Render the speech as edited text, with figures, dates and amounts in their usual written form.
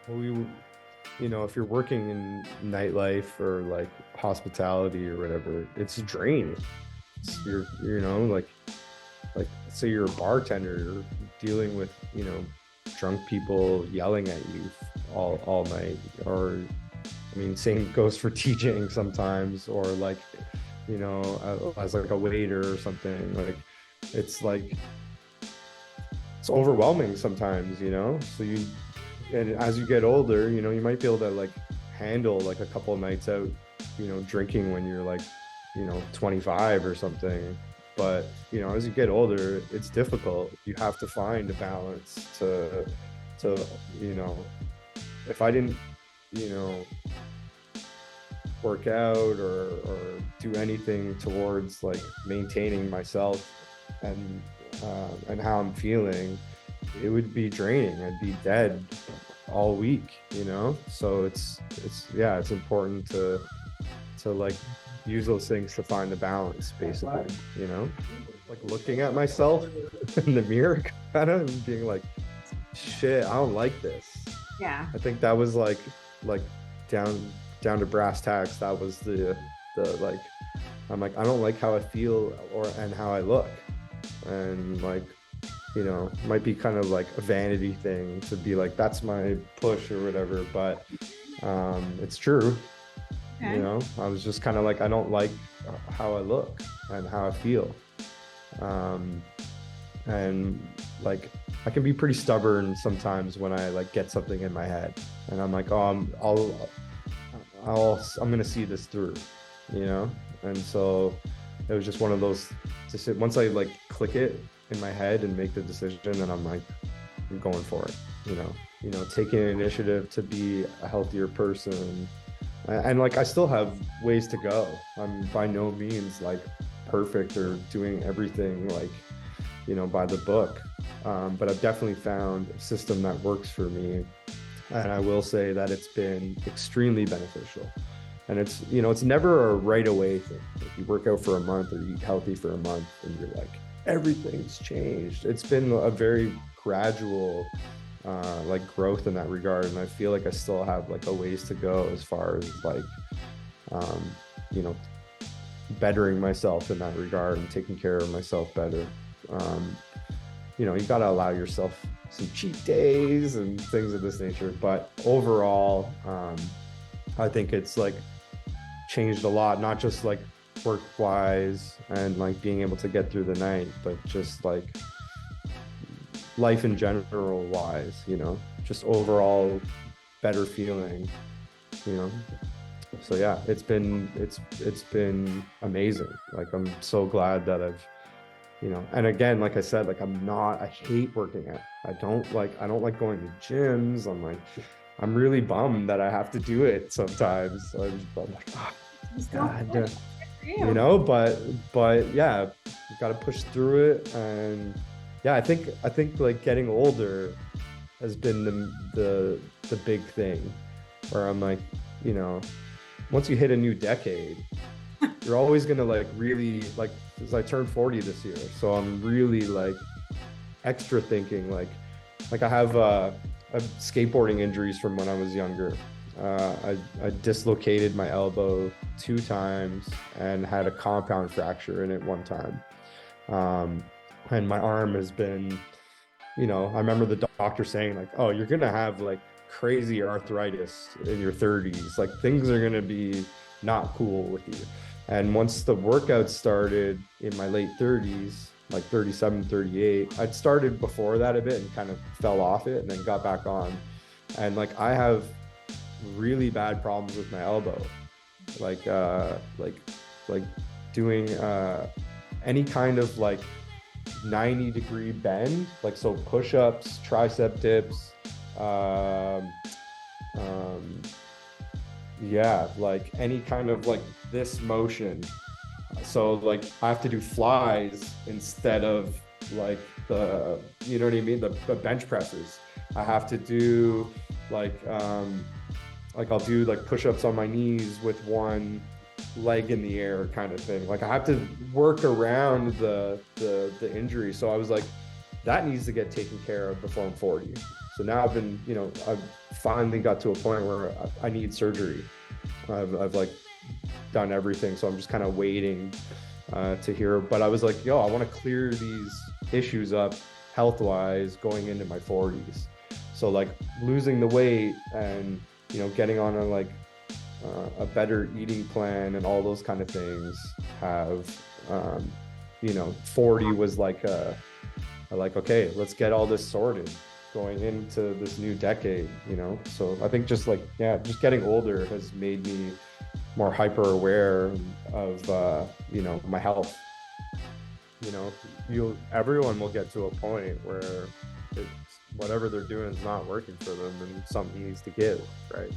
we, if you're working in nightlife or like hospitality or whatever, it's draining. Like say you're a bartender, you're dealing with, drunk people yelling at you all night. Or I mean, same goes for DJing sometimes, or like, as like a waiter or something. It's like it's overwhelming sometimes, so and as you get older, you might be able to like handle like a couple of nights out, drinking when you're like, 25 or something. But as you get older, it's difficult. You have to find a balance to you know if I didn't, you know work out or do anything towards like maintaining myself and how I'm feeling, it would be draining. I'd be dead all week, So it's important to like use those things to find the balance, basically, like looking at myself in the mirror kind of and being like, shit, I don't like this. Yeah. I think that was like down to brass tacks. That was the like, I'm like, I don't like how I feel and how I look. And like, might be kind of like a vanity thing to be like, that's my push or whatever, but it's true. Okay. I was just kind of like, I don't like how I look and how I feel. And like, I can be pretty stubborn sometimes when I like get something in my head and I'm like, oh, I'm gonna see this through, and so it was just one of those, once I like click it in my head and make the decision, and I'm like, I'm going for it, taking initiative to be a healthier person. And like, I still have ways to go. I'm by no means like perfect or doing everything like, by the book. But I've definitely found a system that works for me. And I will say that it's been extremely beneficial. And it's never a right away thing. If you work out for a month or eat healthy for a month and you're like, everything's changed. It's been a very gradual like growth in that regard. And I feel like I still have like a ways to go as far as like, bettering myself in that regard and taking care of myself better. You got to allow yourself some cheat days and things of this nature. But overall, I think it's like changed a lot, not just like work wise and like being able to get through the night, but just like life in general wise, just overall better feeling, so yeah, it's been amazing. Like, I'm so glad that I've, and again, like I said, like I hate working out. I don't like going to gyms. I'm really bummed that I have to do it sometimes. I'm like, oh, God, but yeah, you got to push through it. And yeah, I think like getting older has been the big thing, where I'm like, once you hit a new decade, you're always gonna like really like, because I turned 40 this year, so I'm really like extra thinking like I have skateboarding injuries from when I was younger. I dislocated my elbow 2 times and had a compound fracture in it 1 time. And my arm has been, I remember the doctor saying like, oh, you're gonna have like crazy arthritis in your 30s. Like, things are gonna be not cool with you. And once the workout started in my late 30s, like 37, 38, I'd started before that a bit and kind of fell off it and then got back on. And like, I have really bad problems with my elbow. Like doing any kind of like 90-degree bend, like, so push-ups, tricep dips, yeah, like any kind of like this motion. So like, I have to do flies instead of like the, you know what I mean, the bench presses. I have to do like I'll do like push-ups on my knees with one leg in the air kind of thing. Like, I have to work around the injury. So I was like, that needs to get taken care of before I'm 40. So now I've been, I've finally got to a point where I need surgery. I've like done everything. So I'm just kind of waiting to hear, but I was like, yo, I want to clear these issues up health-wise going into my 40s. So like losing the weight and, getting on a better eating plan and all those kind of things have, 40 was like, okay, let's get all this sorted going into this new decade, So I think just getting older has made me more hyper aware of, my health. Everyone will get to a point where whatever they're doing is not working for them and something needs to give, right?